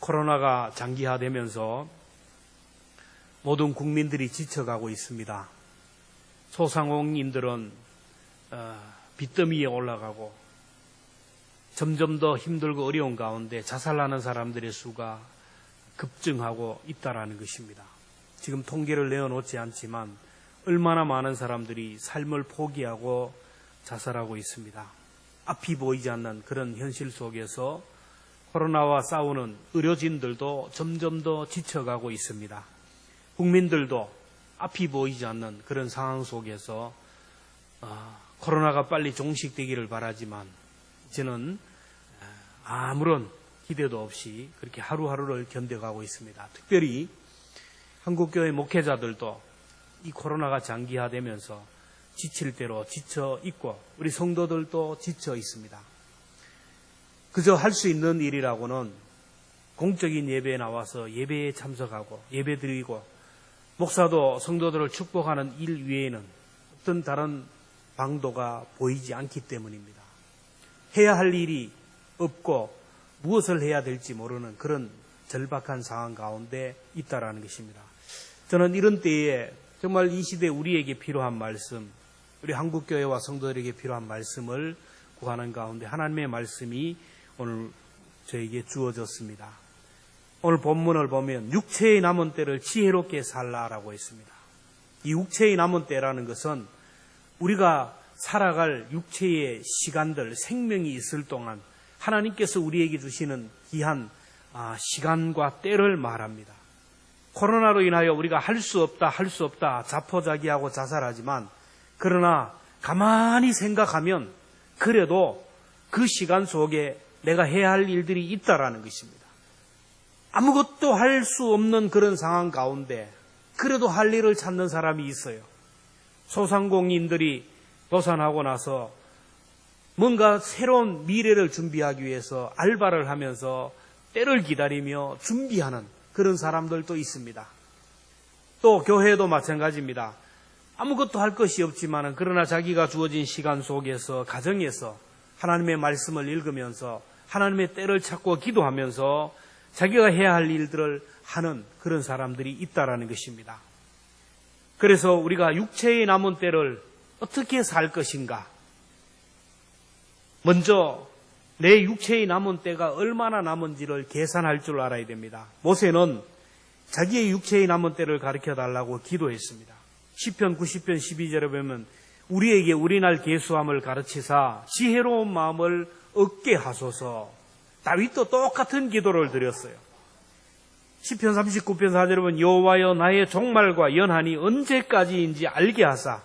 코로나가 장기화되면서 모든 국민들이 지쳐가고 있습니다. 소상공인들은 빚더미에 올라가고 점점 더 힘들고 어려운 가운데 자살하는 사람들의 수가 급증하고 있다는 것입니다. 지금 통계를 내어놓지 않지만 얼마나 많은 사람들이 삶을 포기하고 자살하고 있습니다. 앞이 보이지 않는 그런 현실 속에서 코로나와 싸우는 의료진들도 점점 더 지쳐가고 있습니다. 국민들도 앞이 보이지 않는 그런 상황 속에서 코로나가 빨리 종식되기를 바라지만 저는 아무런 기대도 없이 그렇게 하루하루를 견뎌가고 있습니다. 특별히 한국교회 목회자들도 이 코로나가 장기화되면서 지칠 대로 지쳐 있고 우리 성도들도 지쳐 있습니다. 그저 할 수 있는 일이라고는 공적인 예배에 나와서 예배에 참석하고 예배 드리고 목사도 성도들을 축복하는 일 외에는 어떤 다른 방도가 보이지 않기 때문입니다. 해야 할 일이 없고 무엇을 해야 될지 모르는 그런 절박한 상황 가운데 있다라는 것입니다. 저는 이런 때에 정말 이 시대 우리에게 필요한 말씀, 우리 한국교회와 성도들에게 필요한 말씀을 구하는 가운데 하나님의 말씀이 오늘 저에게 주어졌습니다. 오늘 본문을 보면 육체의 남은 때를 지혜롭게 살라라고 했습니다. 이 육체의 남은 때라는 것은 우리가 살아갈 육체의 시간들, 생명이 있을 동안 하나님께서 우리에게 주시는 귀한 시간과 때를 말합니다. 코로나로 인하여 우리가 할 수 없다 자포자기하고 자살하지만 그러나 가만히 생각하면 그래도 그 시간 속에 내가 해야 할 일들이 있다라는 것입니다. 아무것도 할 수 없는 그런 상황 가운데 그래도 할 일을 찾는 사람이 있어요. 소상공인들이 도산하고 나서 뭔가 새로운 미래를 준비하기 위해서 알바를 하면서 때를 기다리며 준비하는 그런 사람들도 있습니다. 또 교회도 마찬가지입니다. 아무것도 할 것이 없지만 그러나 자기가 주어진 시간 속에서 가정에서 하나님의 말씀을 읽으면서 하나님의 때를 찾고 기도하면서 자기가 해야 할 일들을 하는 그런 사람들이 있다라는 것입니다. 그래서 우리가 육체의 남은 때를 어떻게 살 것인가? 먼저 내 육체의 남은 때가 얼마나 남은지를 계산할 줄 알아야 됩니다. 모세는 자기의 육체의 남은 때를 가르쳐달라고 기도했습니다. 시편 90편 12절에 보면 우리에게 우리날 계수함을 가르치사 지혜로운 마음을 얻게 하소서. 다윗도 똑같은 기도를 드렸어요. 시편 39편 4절에 보면 여호와여 나의 종말과 연한이 언제까지인지 알게 하사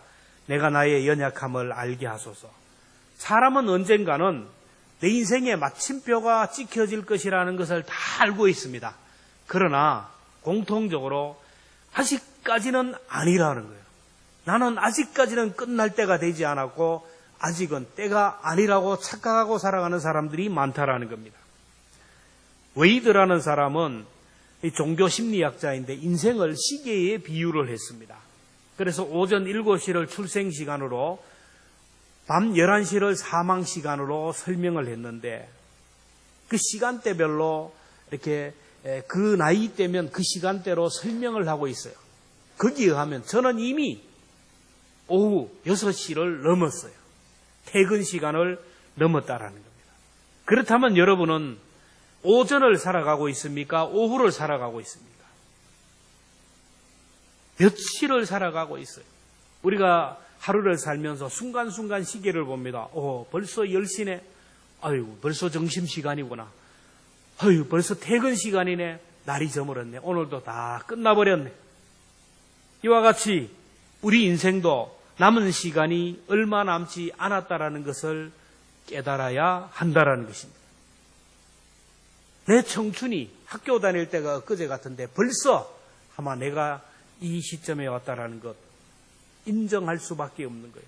내가 나의 연약함을 알게 하소서. 사람은 언젠가는 내 인생의 마침표가 찍혀질 것이라는 것을 다 알고 있습니다. 그러나 공통적으로 아직까지는 아니라는 거예요. 나는 아직까지는 끝날 때가 되지 않았고 아직은 때가 아니라고 착각하고 살아가는 사람들이 많다라는 겁니다. 웨이드라는 사람은 종교 심리학자인데 인생을 시계에 비유를 했습니다. 그래서 오전 7시를 출생시간으로 밤 11시를 사망시간으로 설명을 했는데 그 시간대별로 이렇게 그 나이대면 그 시간대로 설명을 하고 있어요. 거기에 의하면 저는 이미 오후 6시를 넘었어요. 퇴근 시간을 넘었다라는 겁니다. 그렇다면 여러분은 오전을 살아가고 있습니까? 오후를 살아가고 있습니까? 몇 시를 살아가고 있어요? 우리가 하루를 살면서 순간순간 시계를 봅니다. 벌써 10시네. 아이고, 벌써 점심시간이구나. 아이고, 벌써 퇴근 시간이네. 날이 저물었네. 오늘도 다 끝나버렸네. 이와 같이 우리 인생도 남은 시간이 얼마 남지 않았다라는 것을 깨달아야 한다라는 것입니다. 내 청춘이 학교 다닐 때가 엊그제 같은데 벌써 아마 내가 이 시점에 왔다라는 것 인정할 수밖에 없는 거예요.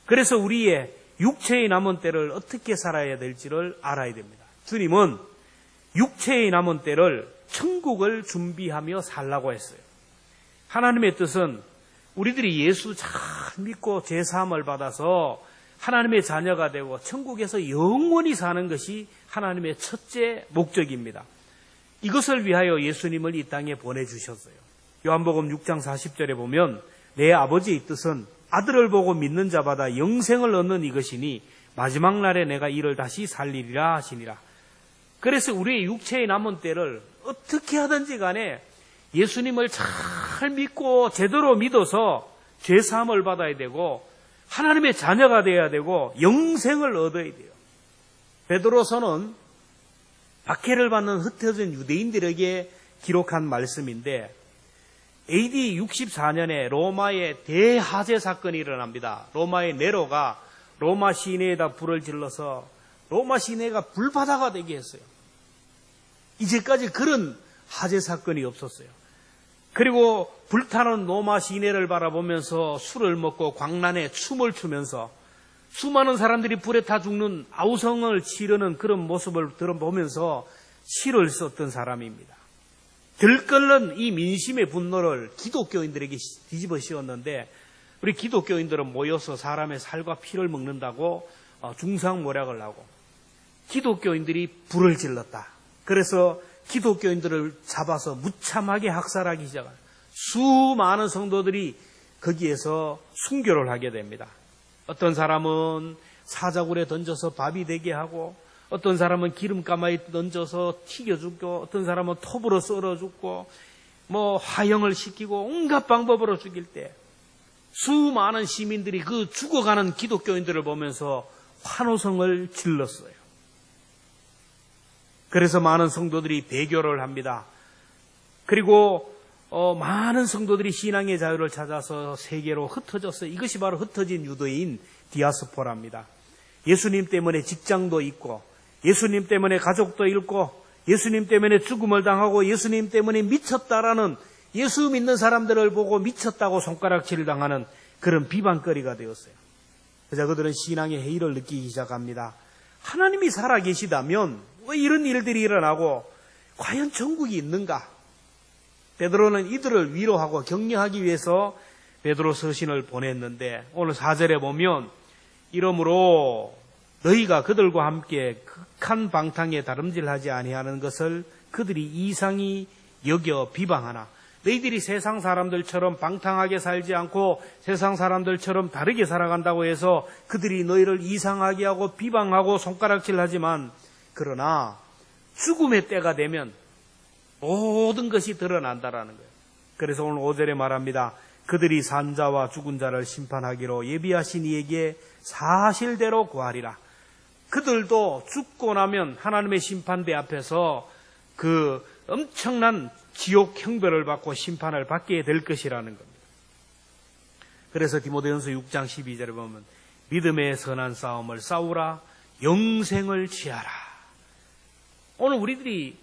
그래서 우리의 육체의 남은 때를 어떻게 살아야 될지를 알아야 됩니다. 주님은 육체의 남은 때를 천국을 준비하며 살라고 했어요. 하나님의 뜻은 우리들이 예수 잘 믿고 제사함을 받아서 하나님의 자녀가 되고 천국에서 영원히 사는 것이 하나님의 첫째 목적입니다. 이것을 위하여 예수님을 이 땅에 보내주셨어요. 요한복음 6장 40절에 보면 내 아버지의 뜻은 아들을 보고 믿는 자마다 영생을 얻는 이것이니 마지막 날에 내가 이를 다시 살리리라 하시니라. 그래서 우리의 육체의 남은 때를 어떻게 하든지 간에 예수님을 잘 믿고 제대로 믿어서 죄사함을 받아야 되고 하나님의 자녀가 되어야 되고 영생을 얻어야 돼요. 베드로서는 박해를 받는 흩어진 유대인들에게 기록한 말씀인데 AD 64년에 로마의 대화재 사건이 일어납니다. 로마의 네로가 로마 시내에다 불을 질러서 로마 시내가 불바다가 되게 했어요. 이제까지 그런 화재 사건이 없었어요. 그리고 불타는 로마 시내를 바라보면서 술을 먹고 광란에 춤을 추면서 수많은 사람들이 불에 타 죽는 아우성을 치르는 그런 모습을 들어보면서 시를 썼던 사람입니다. 들끓는 이 민심의 분노를 기독교인들에게 뒤집어 씌웠는데 우리 기독교인들은 모여서 사람의 살과 피를 먹는다고 중상모략을 하고 기독교인들이 불을 질렀다. 그래서 기독교인들을 잡아서 무참하게 학살하기 시작한 수많은 성도들이 거기에서 순교를 하게 됩니다. 어떤 사람은 사자굴에 던져서 밥이 되게 하고 어떤 사람은 기름가마에 던져서 튀겨 죽고 어떤 사람은 톱으로 썰어 죽고 화형을 시키고 온갖 방법으로 죽일 때 수많은 시민들이 그 죽어가는 기독교인들을 보면서 환호성을 질렀어요. 그래서 많은 성도들이 배교를 합니다. 그리고 많은 성도들이 신앙의 자유를 찾아서 세계로 흩어졌어요. 이것이 바로 흩어진 유대인 디아스포라입니다. 예수님 때문에 직장도 잃고 예수님 때문에 가족도 잃고 예수님 때문에 죽음을 당하고 예수님 때문에 미쳤다라는 예수 믿는 사람들을 보고 미쳤다고 손가락질을 당하는 그런 비방거리가 되었어요. 그래서 그들은 신앙의 해이를 느끼기 시작합니다. 하나님이 살아계시다면 왜 이런 일들이 일어나고 과연 천국이 있는가? 베드로는 이들을 위로하고 격려하기 위해서 베드로 서신을 보냈는데 오늘 4절에 보면 이러므로 너희가 그들과 함께 극한 방탕에 다름질하지 아니하는 것을 그들이 이상히 여겨 비방하나 너희들이 세상 사람들처럼 방탕하게 살지 않고 세상 사람들처럼 다르게 살아간다고 해서 그들이 너희를 이상하게 하고 비방하고 손가락질하지만 그러나 죽음의 때가 되면 모든 것이 드러난다라는 거예요. 그래서 오늘 5절에 말합니다. 그들이 산자와 죽은 자를 심판하기로 예비하신 이에게 사실대로 구하리라. 그들도 죽고 나면 하나님의 심판대 앞에서 그 엄청난 지옥 형벌을 받고 심판을 받게 될 것이라는 겁니다. 그래서 디모데전서 6장 12절에 보면 믿음의 선한 싸움을 싸우라 영생을 취하라. 오늘 우리들이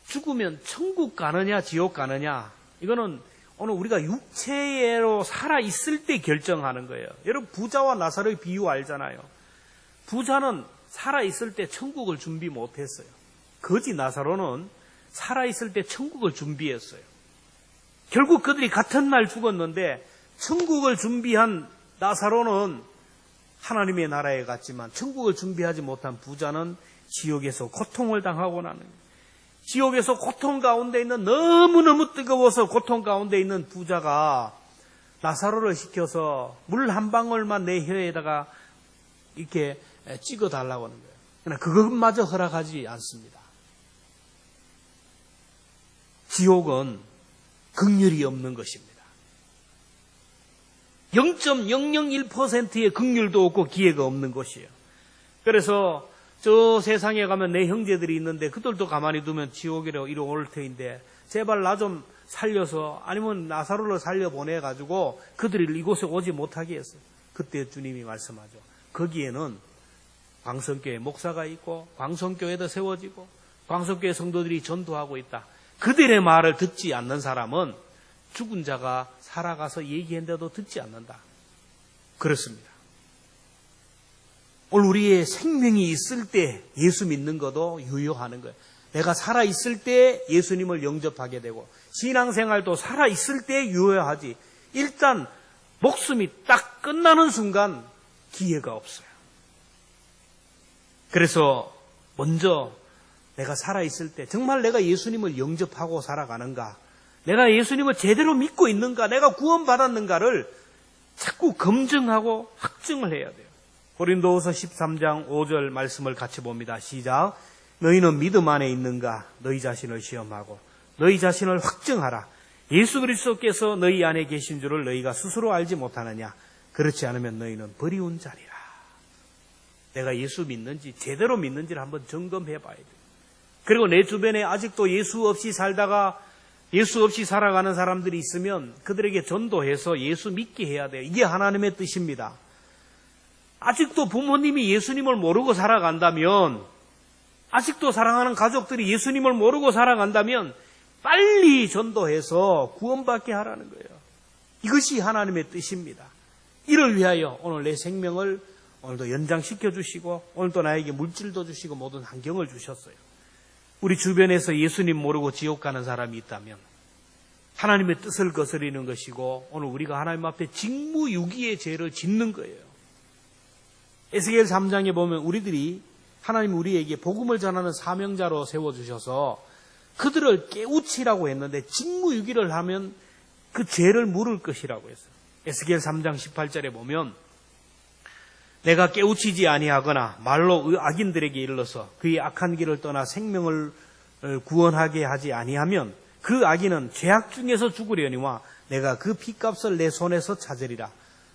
죽으면 천국 가느냐 지옥 가느냐 이거는 오늘 우리가 육체로 살아있을 때 결정하는 거예요. 여러분 부자와 나사로의 비유 알잖아요. 부자는 살아있을 때 천국을 준비 못했어요. 거지 나사로는 살아있을 때 천국을 준비했어요. 결국 그들이 같은 날 죽었는데 천국을 준비한 나사로는 하나님의 나라에 갔지만 천국을 준비하지 못한 부자는 지옥에서 고통을 당하고 나는 거예요. 지옥에서 고통 가운데 있는 너무너무 뜨거워서 고통 가운데 있는 부자가 나사로를 시켜서 물 한 방울만 내 혀에다가 이렇게 찍어달라고 하는 거예요. 그러나 그것마저 허락하지 않습니다. 지옥은 긍휼이 없는 것입니다. 0.001%의 긍휼도 없고 기회가 없는 것이에요. 그래서 저 세상에 가면 내 형제들이 있는데 그들도 가만히 두면 지옥이로 이리 올 터인데 제발 나 좀 살려서 아니면 나사로를 살려보내가지고 그들이 이곳에 오지 못하게 했어요. 그때 주님이 말씀하죠. 거기에는 광성교회 목사가 있고 광성교회도 세워지고 광성교회 성도들이 전도하고 있다. 그들의 말을 듣지 않는 사람은 죽은 자가 살아가서 얘기했는데도 듣지 않는다. 그렇습니다. 오늘 우리의 생명이 있을 때 예수 믿는 것도 유효하는 거예요. 내가 살아있을 때 예수님을 영접하게 되고 신앙생활도 살아있을 때 유효하지. 일단 목숨이 딱 끝나는 순간 기회가 없어요. 그래서 먼저 내가 살아있을 때 정말 내가 예수님을 영접하고 살아가는가, 내가 예수님을 제대로 믿고 있는가, 내가 구원받았는가를 자꾸 검증하고 확증을 해야 돼요. 고린도후서 13장 5절 말씀을 같이 봅니다. 시작. 너희는 믿음 안에 있는가? 너희 자신을 시험하고 너희 자신을 확증하라. 예수 그리스도께서 너희 안에 계신 줄을 너희가 스스로 알지 못하느냐? 그렇지 않으면 너희는 버리운 자리라. 내가 예수 믿는지 제대로 믿는지를 한번 점검해 봐야 돼요. 그리고 내 주변에 아직도 예수 없이 살다가 예수 없이 살아가는 사람들이 있으면 그들에게 전도해서 예수 믿게 해야 돼요. 이게 하나님의 뜻입니다. 아직도 부모님이 예수님을 모르고 살아간다면, 아직도 사랑하는 가족들이 예수님을 모르고 살아간다면 빨리 전도해서 구원받게 하라는 거예요. 이것이 하나님의 뜻입니다. 이를 위하여 오늘 내 생명을 오늘도 연장시켜 주시고, 오늘도 나에게 물질도 주시고 모든 환경을 주셨어요. 우리 주변에서 예수님 모르고 지옥 가는 사람이 있다면 하나님의 뜻을 거스리는 것이고, 오늘 우리가 하나님 앞에 직무유기의 죄를 짓는 거예요. 에스겔 3장에 보면 우리들이 하나님 우리에게 복음을 전하는 사명자로 세워주셔서 그들을 깨우치라고 했는데, 직무유기를 하면 그 죄를 물을 것이라고 했어요. 에스겔 3장 18절에 보면 내가 깨우치지 아니하거나 말로 악인들에게 일러서 그의 악한 길을 떠나 생명을 구원하게 하지 아니하면 그 악인은 죄악 중에서 죽으려니와 내가 그 핏값을 내 손에서 찾으리라.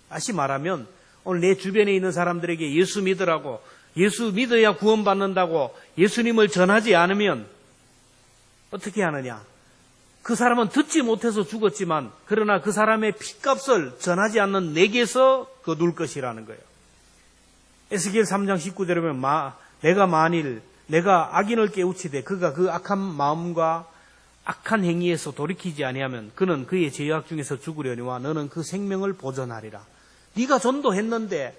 다시 말하면 오늘 내 주변에 있는 사람들에게 예수 믿으라고, 예수 믿어야 구원받는다고 예수님을 전하지 않으면 어떻게 하느냐? 그 사람은 듣지 못해서 죽었지만 그러나 그 사람의 핏값을 전하지 않는 내게서 거둘 것이라는 거예요. 에스겔 3장 19절에 보면 내가 만일 내가 악인을 깨우치되 그가 그 악한 마음과 악한 행위에서 돌이키지 아니하면 그는 그의 죄악 중에서 죽으려니와 너는 그 생명을 보존하리라. 네가 전도했는데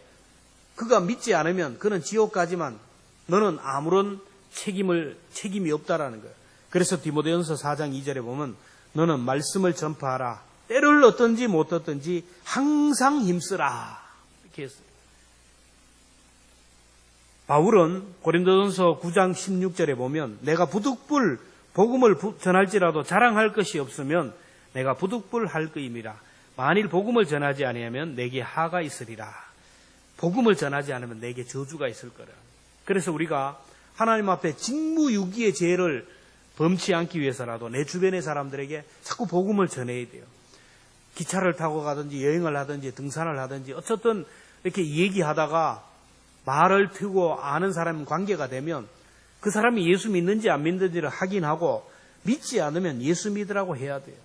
그가 믿지 않으면 그는 지옥 가지만 너는 아무런 책임이 없다라는 거예요. 그래서 디모데전서 4장 2절에 보면 너는 말씀을 전파하라. 때를 얻든지 못 얻든지 항상 힘쓰라. 이렇게 했어요. 바울은 고린도전서 9장 16절에 보면 내가 부득불 복음을 전할지라도 자랑할 것이 없으면 내가 부득불 할 것임이라. 만일 복음을 전하지 아니하면 내게 하가 있으리라. 복음을 전하지 않으면 내게 저주가 있을 거라. 그래서 우리가 하나님 앞에 직무유기의 죄를 범치 않기 위해서라도 내 주변의 사람들에게 자꾸 복음을 전해야 돼요. 기차를 타고 가든지 여행을 하든지 등산을 하든지 어쨌든 이렇게 얘기하다가 말을 트고 아는 사람 관계가 되면 그 사람이 예수 믿는지 안 믿는지를 확인하고 믿지 않으면 예수 믿으라고 해야 돼요.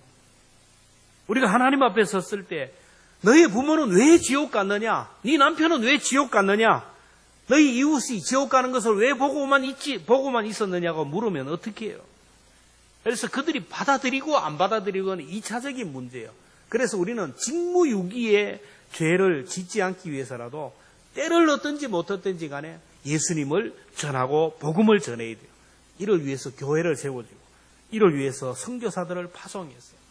우리가 하나님 앞에 섰을 때 너희 부모는 왜 지옥 갔느냐? 네 남편은 왜 지옥 갔느냐? 너희 이웃이 지옥 가는 것을 왜 보고만 있었느냐고 물으면 어떻게 해요? 그래서 그들이 받아들이고 안 받아들이고는 2차적인 문제예요. 그래서 우리는 직무유기의 죄를 짓지 않기 위해서라도 때를 얻든지 못 얻든지 간에 예수님을 전하고 복음을 전해야 돼요. 이를 위해서 교회를 세워주고 이를 위해서 선교사들을 파송했어요.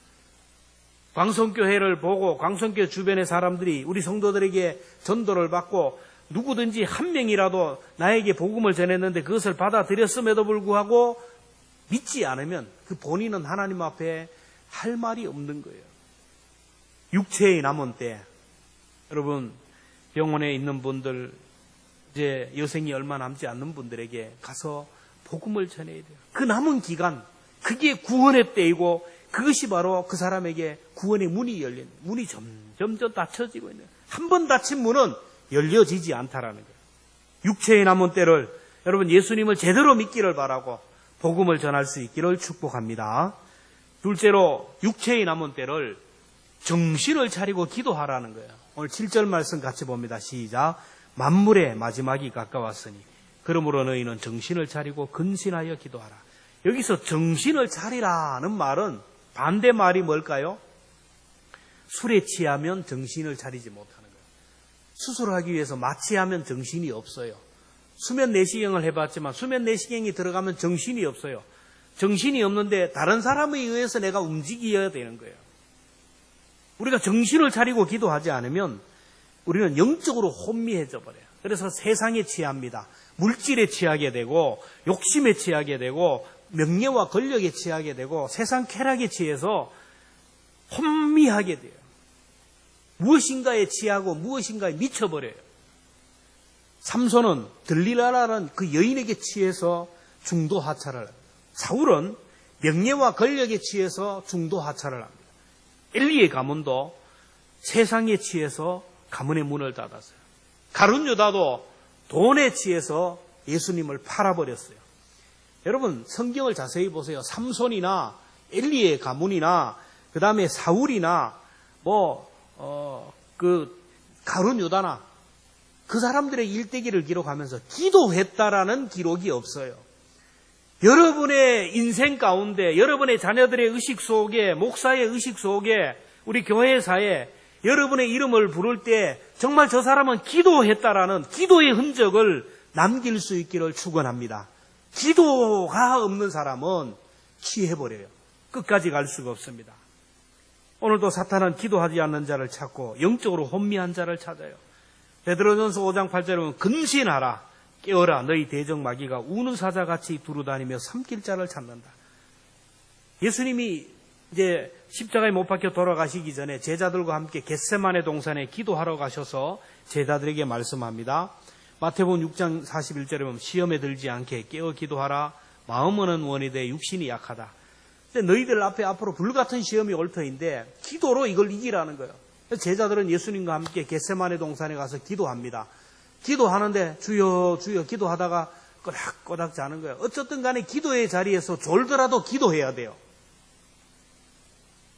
광성교회를 보고 광성교회 주변의 사람들이 우리 성도들에게 전도를 받고 누구든지 한 명이라도 나에게 복음을 전했는데 그것을 받아들였음에도 불구하고 믿지 않으면 그 본인은 하나님 앞에 할 말이 없는 거예요. 육체의 남은 때, 여러분 병원에 있는 분들, 이제 여생이 얼마 남지 않는 분들에게 가서 복음을 전해야 돼요. 그 남은 기간, 그게 구원의 때이고 그것이 바로 그 사람에게 구원의 문이 열린, 문이 점점 닫혀지고 있는, 한 번 닫힌 문은 열려지지 않다라는 거예요. 육체의 남은 때를 여러분 예수님을 제대로 믿기를 바라고 복음을 전할 수 있기를 축복합니다. 둘째로 육체의 남은 때를 정신을 차리고 기도하라는 거예요. 오늘 7절 말씀 같이 봅니다. 시작. 만물의 마지막이 가까웠으니 그러므로 너희는 정신을 차리고 근신하여 기도하라. 여기서 정신을 차리라는 말은 반대 말이 뭘까요? 술에 취하면 정신을 차리지 못하는 거예요. 수술하기 위해서 마취하면 정신이 없어요. 수면 내시경을 해봤지만 수면 내시경이 들어가면 정신이 없어요. 정신이 없는데 다른 사람에 의해서 내가 움직여야 되는 거예요. 우리가 정신을 차리고 기도하지 않으면 우리는 영적으로 혼미해져 버려요. 그래서 세상에 취합니다. 물질에 취하게 되고 욕심에 취하게 되고 명예와 권력에 취하게 되고 세상 쾌락에 취해서 혼미하게 돼요. 무엇인가에 취하고 무엇인가에 미쳐버려요. 삼손은 들릴라라는 그 여인에게 취해서 중도 하차를 합니다. 사울은 명예와 권력에 취해서 중도 하차를 합니다. 엘리의 가문도 세상에 취해서 가문의 문을 닫았어요. 가룟 유다도 돈에 취해서 예수님을 팔아버렸어요. 여러분 성경을 자세히 보세요. 삼손이나 엘리의 가문이나 그 다음에 사울이나 가룟 유다나 그 사람들의 일대기를 기록하면서 기도했다라는 기록이 없어요. 여러분의 인생 가운데, 여러분의 자녀들의 의식 속에, 목사의 의식 속에, 우리 교회사에 여러분의 이름을 부를 때 정말 저 사람은 기도했다라는 기도의 흔적을 남길 수 있기를 축원합니다. 기도가 없는 사람은 취해버려요. 끝까지 갈 수가 없습니다. 오늘도 사탄은 기도하지 않는 자를 찾고 영적으로 혼미한 자를 찾아요. 베드로전서 5장 8절에 보면 근신하라. 깨어라 너희 대적마귀가 우는 사자같이 두루다니며 삼킬 자를 찾는다. 예수님이 이제 십자가에 못 박혀 돌아가시기 전에 제자들과 함께 겟세마네 동산에 기도하러 가셔서 제자들에게 말씀합니다. 마태복음 6장 41절에 보면 시험에 들지 않게 깨어 기도하라. 마음은 원이되 육신이 약하다. 근데 너희들 앞에 앞으로 불같은 시험이 올 터인데 기도로 이걸 이기라는 거예요. 제자들은 예수님과 함께 겟세마네 동산에 가서 기도합니다. 기도하는데 주여 주여 기도하다가 꼬닥꼬닥 자는 거예요. 어쨌든 간에 기도의 자리에서 졸더라도 기도해야 돼요.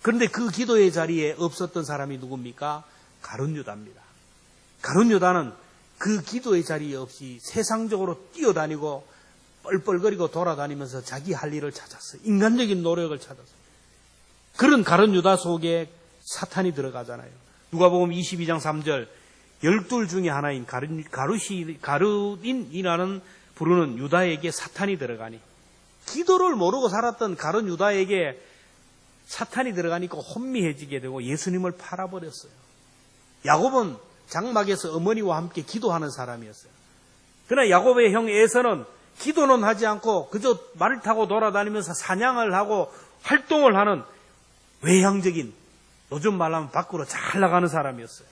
그런데 그 기도의 자리에 없었던 사람이 누굽니까? 가룟 유다입니다. 가룟 유다는 그 기도의 자리에 없이 세상적으로 뛰어다니고 뻘뻘거리고 돌아다니면서 자기 할 일을 찾았어요. 인간적인 노력을 찾았어요. 그런 가룟 유다 속에 사탄이 들어가잖아요. 누가복음 22장 3절 12 중에 하나인 가룟인이라는 부르는 유다에게 사탄이 들어가니 기도를 모르고 살았던 가룟 유다에게 사탄이 들어가니까 혼미해지게 되고 예수님을 팔아버렸어요. 야곱은 장막에서 어머니와 함께 기도하는 사람이었어요. 그러나 야곱의 형 에서는 기도는 하지 않고 그저 말을 타고 돌아다니면서 사냥을 하고 활동을 하는 외향적인, 요즘 말하면 밖으로 잘 나가는 사람이었어요.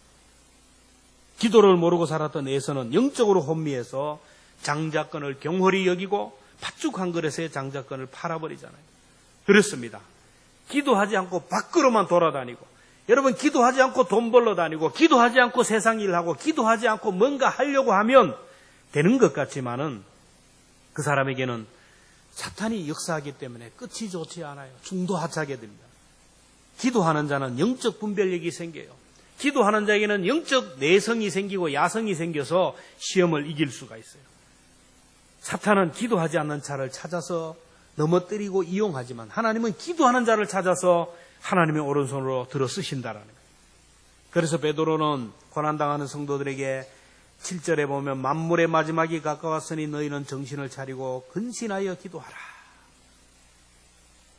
기도를 모르고 살았던 에서는 영적으로 혼미해서 장자권을 경홀히 여기고 팥죽 한 그릇에 장자권을 팔아버리잖아요. 그렇습니다. 기도하지 않고 밖으로만 돌아다니고, 여러분 기도하지 않고 돈 벌러 다니고, 기도하지 않고 세상 일하고, 기도하지 않고 뭔가 하려고 하면 되는 것 같지만은 그 사람에게는 사탄이 역사하기 때문에 끝이 좋지 않아요. 중도하차게 됩니다. 기도하는 자는 영적 분별력이 생겨요. 기도하는 자에게는 영적 내성이 생기고 야성이 생겨서 시험을 이길 수가 있어요. 사탄은 기도하지 않는 자를 찾아서 넘어뜨리고 이용하지만 하나님은 기도하는 자를 찾아서 하나님의 오른손으로 들어 쓰신다라는 거예요. 그래서 베드로는 고난당하는 성도들에게 7절에 보면 만물의 마지막이 가까웠으니 너희는 정신을 차리고 근신하여 기도하라.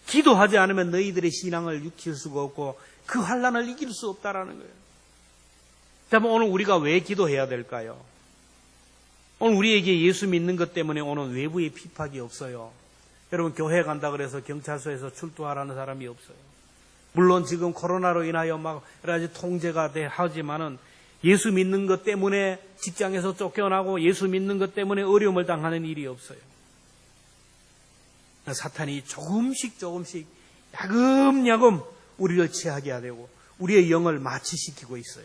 기도하지 않으면 너희들의 신앙을 익힐 수가 없고 그 환난을 이길 수 없다라는 거예요. 그러면 오늘 우리가 왜 기도해야 될까요? 오늘 우리에게 예수 믿는 것 때문에 오는 외부의 핍박이 없어요. 여러분 교회 간다 그래서 경찰서에서 출두하라는 사람이 없어요. 물론 지금 코로나로 인하여 막 여러 가지 통제가 하지만은 예수 믿는 것 때문에 직장에서 쫓겨나고 예수 믿는 것 때문에 어려움을 당하는 일이 없어요. 사탄이 조금씩 야금야금 우리를 취하게 하고 우리의 영을 마취시키고 있어요.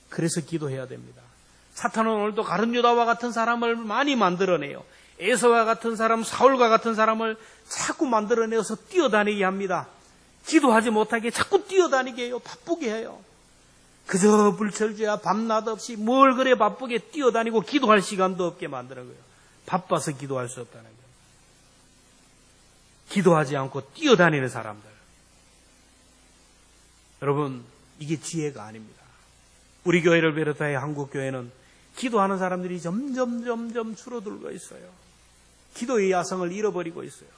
그래서 기도해야 됩니다. 사탄은 오늘도 가룟 유다와 같은 사람을 많이 만들어내요. 에서와 같은 사람, 사울과 같은 사람을 자꾸 만들어내어서 뛰어다니게 합니다. 기도하지 못하게 자꾸 뛰어다니게 해요. 바쁘게 해요. 그저 불철주야 밤낮 없이 뭘 그래 바쁘게 뛰어다니고 기도할 시간도 없게 만드는 거예요. 바빠서 기도할 수 없다는 거예요. 기도하지 않고 뛰어다니는 사람들. 여러분, 이게 지혜가 아닙니다. 우리 교회를 비롯하여 한국교회는 기도하는 사람들이 점점 줄어들고 있어요. 기도의 야성을 잃어버리고 있어요.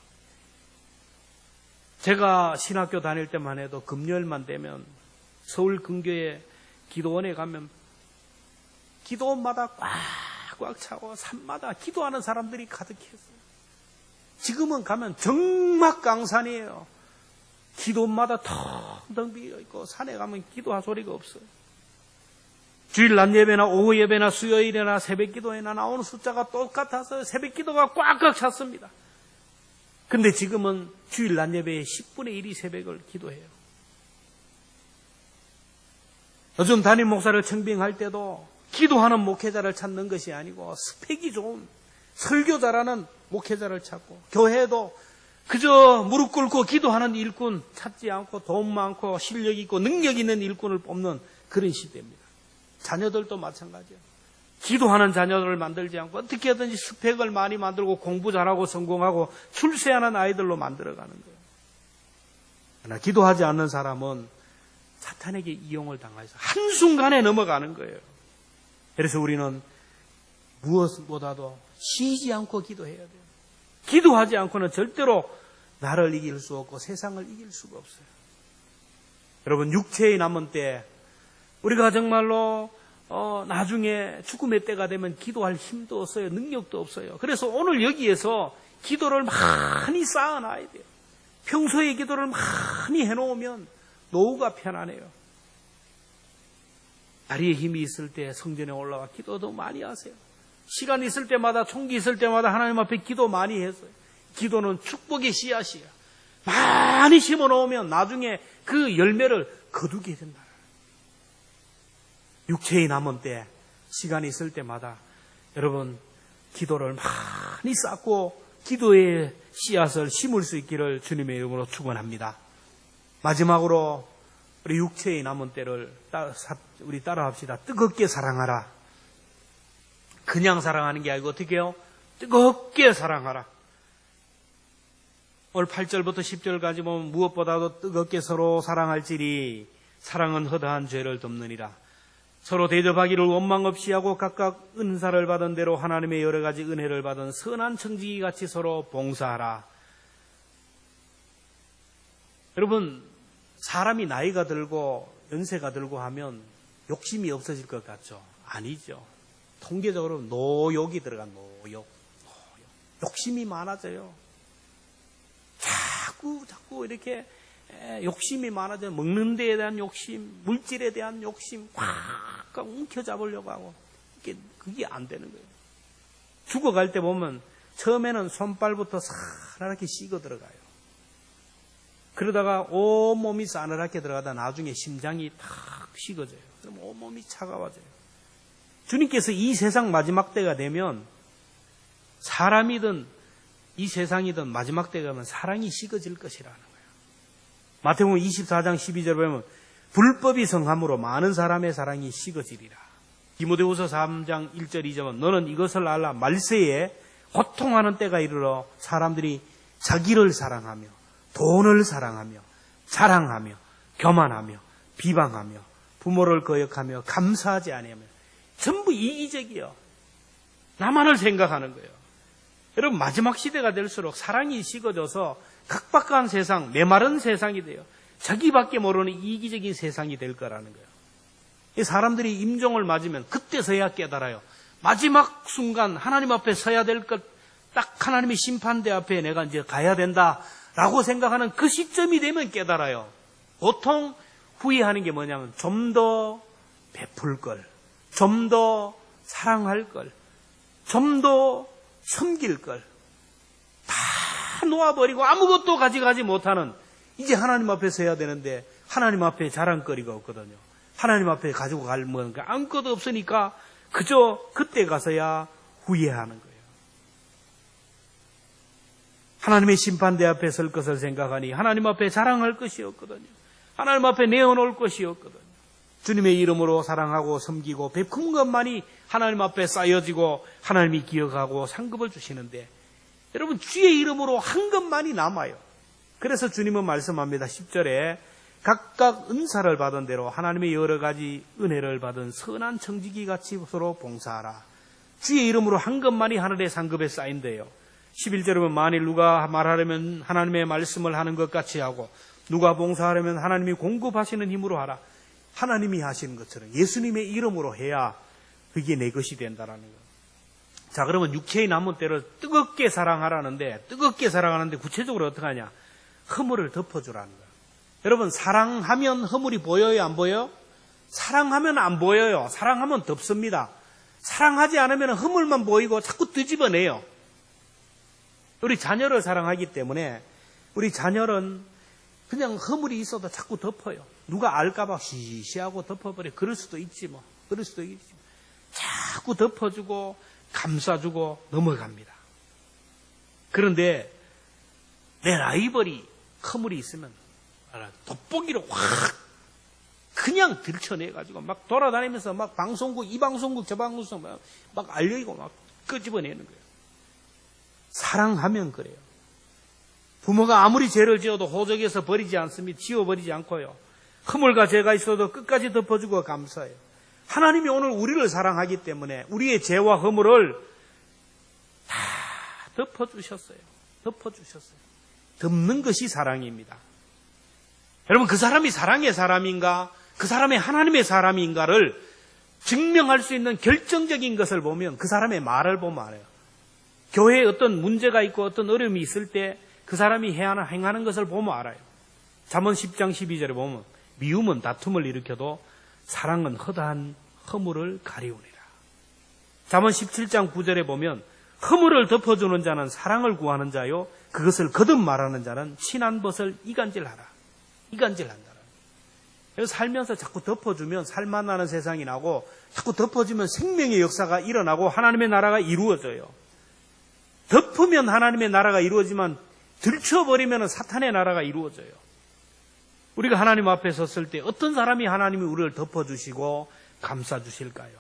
제가 신학교 다닐 때만 해도 금요일만 되면 서울 근교에 기도원에 가면 기도원마다 꽉 꽉꽉 차고 산마다 기도하는 사람들이 가득했어요. 지금은 가면 정막강산이에요. 기도마다 텅텅 비어있고 산에 가면 기도할 소리가 없어요. 주일 낮 예배나 오후 예배나 수요일이나 새벽 기도회나 나오는 숫자가 똑같아서 새벽 기도가 꽉꽉 찼습니다. 근데 지금은 주일 낮 예배의 10분의 1이 새벽을 기도해요. 요즘 담임 목사를 청빙할 때도 기도하는 목회자를 찾는 것이 아니고 스펙이 좋은 설교 잘하는 목회자를 찾고, 교회도 그저 무릎 꿇고 기도하는 일꾼 찾지 않고 돈 많고 실력 있고 능력 있는 일꾼을 뽑는 그런 시대입니다. 자녀들도 마찬가지예요. 기도하는 자녀들을 만들지 않고 어떻게든지 스펙을 많이 만들고 공부 잘하고 성공하고 출세하는 아이들로 만들어가는 거예요. 그러나 기도하지 않는 사람은 사탄에게 이용을 당해서 한순간에 넘어가는 거예요. 그래서 우리는 무엇보다도 쉬지 않고 기도해야 돼요. 기도하지 않고는 절대로 나를 이길 수 없고 세상을 이길 수가 없어요. 여러분, 육체의 남은 때 우리가 정말로 나중에 죽음의 때가 되면 기도할 힘도 없어요. 능력도 없어요. 그래서 오늘 여기에서 기도를 많이 쌓아놔야 돼요. 평소에 기도를 많이 해놓으면 노후가 편안해요. 다리에 힘이 있을 때 성전에 올라가 기도도 많이 하세요. 시간 있을 때마다, 총기 있을 때마다 하나님 앞에 기도 많이 했어요. 기도는 축복의 씨앗이에요. 많이 심어 놓으면 나중에 그 열매를 거두게 된다. 육체의 남은 때, 시간이 있을 때마다 여러분 기도를 많이 쌓고 기도의 씨앗을 심을 수 있기를 주님의 이름으로 축원합니다. 마지막으로 우리 육체의 남은 때를 우리 따라합시다. 뜨겁게 사랑하라. 그냥 사랑하는 게 아니고 어떻게 해요? 뜨겁게 사랑하라. 오늘 8절부터 10절까지 보면 무엇보다도 뜨겁게 서로 사랑할지니 사랑은 허다한 죄를 덮느니라. 서로 대접하기를 원망 없이 하고 각각 은사를 받은 대로 하나님의 여러 가지 은혜를 받은 선한 청지기 같이 서로 봉사하라. 여러분, 사람이 나이가 들고 연세가 들고 하면 욕심이 없어질 것 같죠? 아니죠. 통계적으로 노욕이 들어간 노욕. 욕심이 많아져요. 자꾸 이렇게 욕심이 많아져요. 먹는 데에 대한 욕심, 물질에 대한 욕심, 확 움켜잡으려고 하고 그게 안 되는 거예요. 죽어갈 때 보면 처음에는 손발부터 싸늘하게 식어 들어가요. 그러다가 온몸이 싸늘하게 들어가다 나중에 심장이 탁 식어져요. 그럼 온몸이 차가워져요. 주님께서 이 세상 마지막 때가 되면 사람이든 이 세상이든 마지막 때가 되면 사랑이 식어질 것이라는 거예요. 마태복음 24장 12절 보면 불법이 성함으로 많은 사람의 사랑이 식어지리라. 디모데후서 3장 1절 2절은 너는 이것을 알라. 말세에 고통하는 때가 이르러 사람들이 자기를 사랑하며 돈을 사랑하며 자랑하며 교만하며 비방하며 부모를 거역하며 감사하지 아니하며 전부 이기적이요. 나만을 생각하는 거예요. 여러분, 마지막 시대가 될수록 사랑이 식어져서 각박한 세상, 메마른 세상이 돼요. 자기밖에 모르는 이기적인 세상이 될 거라는 거예요. 이 사람들이 임종을 맞으면 그때서야 깨달아요. 마지막 순간 하나님 앞에 서야 될 것, 딱 하나님의 심판대 앞에 내가 이제 가야 된다라고 생각하는 그 시점이 되면 깨달아요. 보통 후회하는 게 뭐냐면 좀 더 베풀 걸, 좀 더 사랑할 걸, 좀 더 섬길 걸 다 놓아버리고 아무것도 가져가지 못하는, 이제 하나님 앞에 서야 되는데 하나님 앞에 자랑거리가 없거든요. 하나님 앞에 가지고 갈 뭔가 아무것도 없으니까 그저 그때 가서야 후회하는 거예요. 하나님의 심판대 앞에 설 것을 생각하니 하나님 앞에 자랑할 것이 없거든요. 하나님 앞에 내어놓을 것이 없거든요. 주님의 이름으로 사랑하고 섬기고 베푼 것만이 하나님 앞에 쌓여지고 하나님이 기억하고 상급을 주시는데, 여러분, 주의 이름으로 한 것만이 남아요. 그래서 주님은 말씀합니다. 10절에 각각 은사를 받은 대로 하나님의 여러 가지 은혜를 받은 선한 청지기 같이 서로 봉사하라. 주의 이름으로 한 것만이 하늘의 상급에 쌓인대요. 11절에 보면 만일 누가 말하려면 하나님의 말씀을 하는 것 같이 하고 누가 봉사하려면 하나님이 공급하시는 힘으로 하라. 하나님이 하시는 것처럼 예수님의 이름으로 해야 그게 내 것이 된다라는 거예요. 자, 그러면 육체의 남은 때를 뜨겁게 사랑하라는데, 뜨겁게 사랑하는데 구체적으로 어떻게 하냐? 허물을 덮어주라는 거예요. 여러분, 사랑하면 허물이 보여요, 안 보여요? 사랑하면 안 보여요. 사랑하면 덮습니다. 사랑하지 않으면 허물만 보이고 자꾸 뒤집어내요. 우리 자녀를 사랑하기 때문에 우리 자녀는 그냥 허물이 있어도 자꾸 덮어요. 누가 알까봐 시시하고 덮어버려. 그럴 수도 있지 뭐. 그럴 수도 있지. 자꾸 덮어주고 감싸주고 넘어갑니다. 그런데 내 라이벌이 허물이 있으면 돋보기로 확 그냥 들춰내가지고 막 돌아다니면서 막 방송국, 이 방송국, 저 방송국 막 알려이고 막 끄집어내는 거예요. 사랑하면 그래요. 부모가 아무리 죄를 지어도 호적에서 버리지 않습니다. 지워버리지 않고요. 허물과 죄가 있어도 끝까지 덮어주고 감사해요. 하나님이 오늘 우리를 사랑하기 때문에 우리의 죄와 허물을 다 덮어주셨어요. 덮어주셨어요. 덮는 것이 사랑입니다. 여러분, 그 사람이 사랑의 사람인가, 그 사람이 하나님의 사람인가를 증명할 수 있는 결정적인 것을 보면 그 사람의 말을 보면 알아요. 교회에 어떤 문제가 있고 어떤 어려움이 있을 때 그 사람이 행하는 것을 보면 알아요. 잠언 10장 12절에 보면 미움은 다툼을 일으켜도 사랑은 허다한 허물을 가리우니라. 잠언 17장 9절에 보면 허물을 덮어주는 자는 사랑을 구하는 자요, 그것을 거듭 말하는 자는 친한 벗을 이간질하라. 이간질한다. 그래서 살면서 자꾸 덮어주면 살만나는 세상이 나고, 자꾸 덮어주면 생명의 역사가 일어나고 하나님의 나라가 이루어져요. 덮으면 하나님의 나라가 이루어지만 들춰버리면 사탄의 나라가 이루어져요. 우리가 하나님 앞에 섰을 때 어떤 사람이 하나님이 우리를 덮어주시고 감싸주실까요?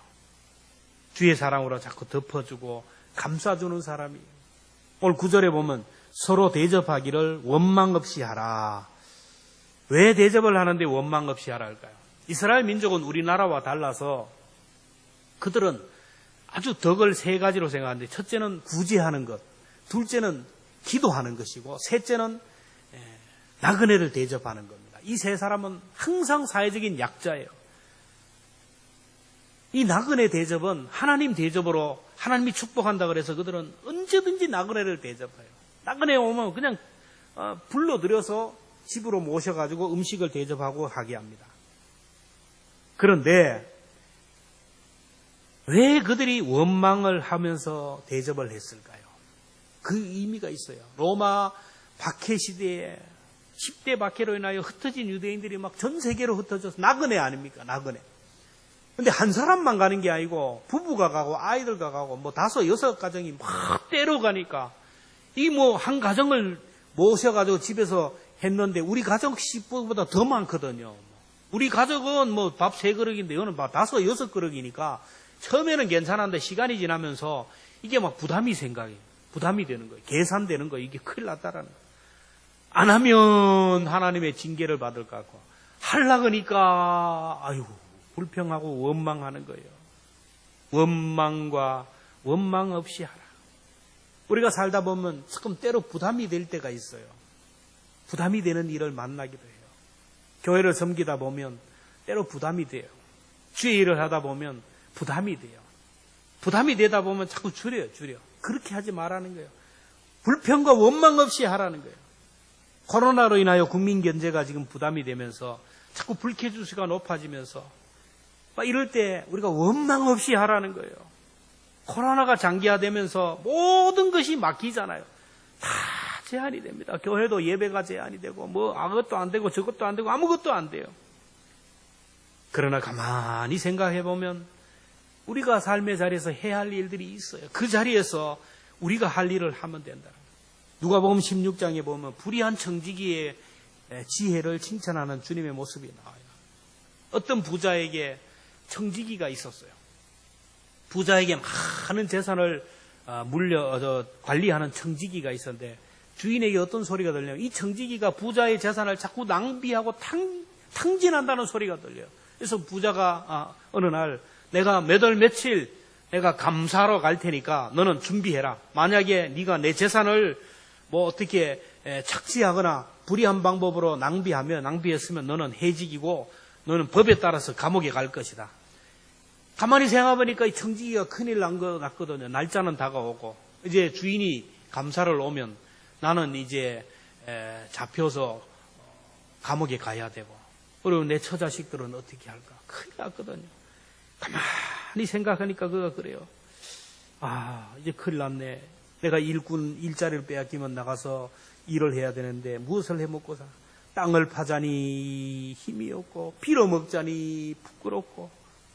주의 사랑으로 자꾸 덮어주고 감싸주는 사람이에요. 오늘 9절에 보면 서로 대접하기를 원망 없이 하라. 왜 대접을 하는데 원망 없이 하라 할까요? 이스라엘 민족은 우리나라와 달라서 그들은 아주 덕을 세 가지로 생각하는데, 첫째는 구제하는 것, 둘째는 기도하는 것이고, 셋째는 나그네를 대접하는 겁니다. 이 세 사람은 항상 사회적인 약자예요. 이 나그네 대접은 하나님 대접으로 하나님이 축복한다 그래서 그들은 언제든지 나그네를 대접해요. 나그네 오면 그냥 불러들여서 집으로 모셔가지고 음식을 대접하고 하게 합니다. 그런데 왜 그들이 원망을 하면서 대접을 했을까요? 그 의미가 있어요. 로마 박해 시대에 10대 박해로 인하여 흩어진 유대인들이 막 전 세계로 흩어져서 나그네 아닙니까? 나그네. 근데 한 사람만 가는 게 아니고 부부가 가고 아이들과 가고 뭐 5, 6 가정이 막 때려가니까 이 뭐 한 가정을 모셔가지고 집에서 했는데 우리 가정 식구보다 더 많거든요. 우리 가족은 뭐 밥 3그릇인데 이거는 밥 5, 6그릇이니까 처음에는 괜찮았는데 시간이 지나면서 이게 막 부담이 되는 거예요. 계산되는 거예요. 이게 큰일 났다라는 거예요. 안 하면 하나님의 징계를 받을 것 같고, 하려고 하니까 아유 불평하고 원망하는 거예요. 원망과 원망 없이 하라. 우리가 살다 보면 조금 때로 부담이 될 때가 있어요. 부담이 되는 일을 만나기도 해요. 교회를 섬기다 보면 때로 부담이 돼요. 주의 일을 하다 보면 부담이 돼요. 부담이 되다 보면 자꾸 줄여. 그렇게 하지 말라는 거예요. 불평과 원망 없이 하라는 거예요. 코로나로 인하여 국민 경제가 지금 부담이 되면서 자꾸 불쾌지수가 높아지면서 막 이럴 때 우리가 원망 없이 하라는 거예요. 코로나가 장기화되면서 모든 것이 막히잖아요. 다 제한이 됩니다. 교회도 예배가 제한이 되고 뭐 아무것도 안 되고 저것도 안 되고 아무것도 안 돼요. 그러나 가만히 생각해 보면 우리가 삶의 자리에서 해야 할 일들이 있어요. 그 자리에서 우리가 할 일을 하면 된다. 누가복음 16장에 보면 불의한 청지기의 지혜를 칭찬하는 주님의 모습이 나와요. 어떤 부자에게 청지기가 있었어요. 부자에게 많은 재산을 관리하는 청지기가 있었는데 주인에게 어떤 소리가 들려요? 이 청지기가 부자의 재산을 자꾸 낭비하고 탕진한다는 소리가 들려요. 그래서 부자가 어느 날 내가 몇 월 며칠 내가 감사하러 갈 테니까 너는 준비해라. 만약에 네가 내 재산을 뭐 어떻게 착취하거나 불의한 방법으로 낭비했으면 너는 해직이고 너는 법에 따라서 감옥에 갈 것이다. 가만히 생각해보니까 이 청지기가 큰일 난 것 같거든요. 날짜는 다가오고 이제 주인이 감사를 오면 나는 이제 잡혀서 감옥에 가야 되고, 그리고 내 처자식들은 어떻게 할까? 큰일 났거든요. 가만히 생각하니까 그가 그래요. 아, 이제 큰일 났네. 내가 일자리를 빼앗기면 나가서 일을 해야 되는데 무엇을 해먹고 사? 땅을 파자니 힘이 없고 빌어먹자니 부끄럽고.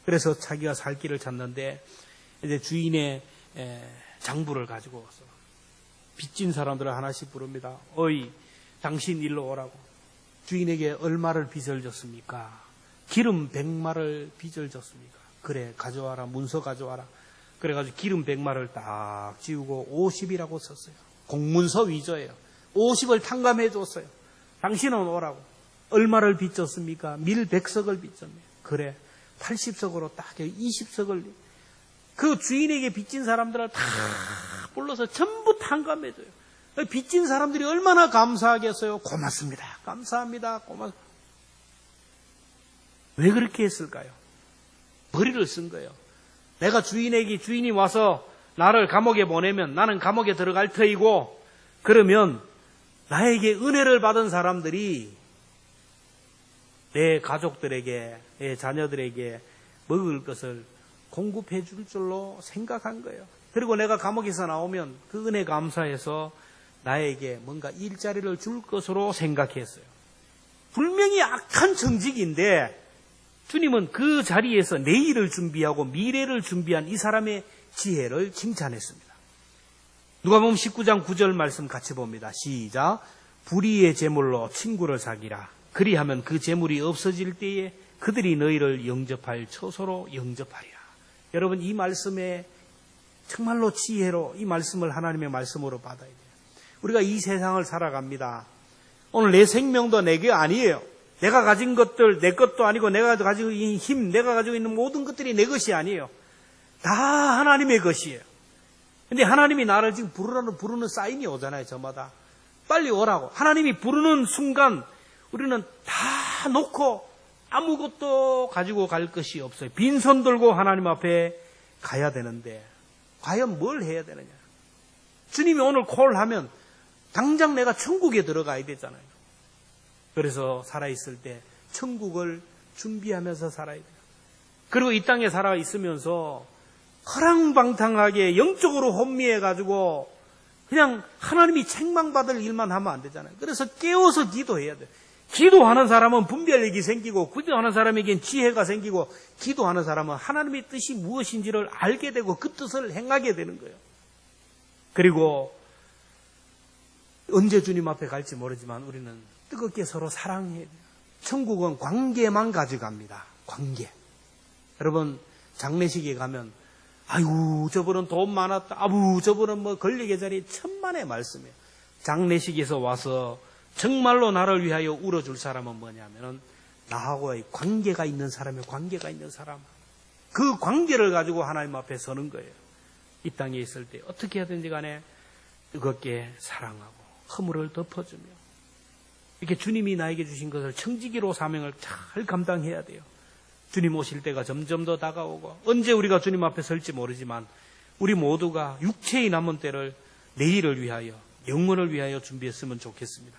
그래서 자기가 살 길을 찾는데 이제 주인의 장부를 가지고 와서 빚진 사람들을 하나씩 부릅니다. 어이, 당신 일로 오라고. 주인에게 얼마를 빚을 졌습니까? 기름 100마를 빚을 졌습니까? 그래, 가져와라. 문서 가져와라. 그래가지고 기름 100마를 딱 지우고 50이라고 썼어요. 공문서 위조예요. 50을 탕감해 줬어요. 당신은 오라고. 얼마를 빚졌습니까? 밀 100석을 빚졌네요. 그래, 80석으로 딱 20석을. 그 주인에게 빚진 사람들을 다 불러서 전부 탕감해줘요. 빚진 사람들이 얼마나 감사하겠어요. 고맙습니다. 감사합니다. 고맙습니다. 왜 그렇게 했을까요? 머리를 쓴 거예요. 내가 주인이 와서 나를 감옥에 보내면 나는 감옥에 들어갈 터이고, 그러면 나에게 은혜를 받은 사람들이 내 가족들에게, 내 자녀들에게 먹을 것을 공급해 줄 줄로 생각한 거예요. 그리고 내가 감옥에서 나오면 그 은혜 감사해서 나에게 뭔가 일자리를 줄 것으로 생각했어요. 분명히 악한 정직인데 주님은 그 자리에서 내일을 준비하고 미래를 준비한 이 사람의 지혜를 칭찬했습니다. 누가복음 19장 9절 말씀 같이 봅니다. 시작. 불의의 제물로 친구를 사귀라. 그리하면 그 제물이 없어질 때에 그들이 너희를 영접할 처소로 영접하리라. 여러분, 이 말씀에 정말로 지혜로 이 말씀을 하나님의 말씀으로 받아야 돼요. 우리가 이 세상을 살아갑니다. 오늘 내 생명도 내게 아니에요. 내가 가진 것들 내 것도 아니고, 내가 가지고 있는 힘, 내가 가지고 있는 모든 것들이 내 것이 아니에요. 다 하나님의 것이에요. 근데 하나님이 나를 지금 부르는 사인이 오잖아요. 저마다 빨리 오라고. 하나님이 부르는 순간 우리는 다 놓고 아무것도 가지고 갈 것이 없어요. 빈손 들고 하나님 앞에 가야 되는데 과연 뭘 해야 되느냐. 주님이 오늘 콜하면 당장 내가 천국에 들어가야 되잖아요. 그래서 살아있을 때 천국을 준비하면서 살아야 돼요. 그리고 이 땅에 살아있으면서 허랑방탕하게 영적으로 혼미해가지고 그냥 하나님이 책망받을 일만 하면 안 되잖아요. 그래서 깨워서 기도해야 돼요. 기도하는 사람은 분별력이 생기고, 기도하는 사람에겐 지혜가 생기고, 기도하는 사람은 하나님의 뜻이 무엇인지를 알게 되고 그 뜻을 행하게 되는 거예요. 그리고 언제 주님 앞에 갈지 모르지만 우리는 뜨겁게 서로 사랑해야 돼요. 천국은 관계만 가져갑니다. 관계. 여러분, 장례식에 가면 아이고 저분은 돈 많았다, 아부 저분은 뭐 권력의 자리, 천만의 말씀이에요. 장례식에서 와서 정말로 나를 위하여 울어줄 사람은 뭐냐면은 나하고의 관계가 있는 사람이에요. 관계가 있는 사람. 그 관계를 가지고 하나님 앞에 서는 거예요. 이 땅에 있을 때 어떻게 하든지 간에 뜨겁게 사랑하고 허물을 덮어주며, 이렇게 주님이 나에게 주신 것을 청지기로 사명을 잘 감당해야 돼요. 주님 오실 때가 점점 더 다가오고, 언제 우리가 주님 앞에 설지 모르지만 우리 모두가 육체의 남은 때를 내일을 위하여, 영혼을 위하여 준비했으면 좋겠습니다.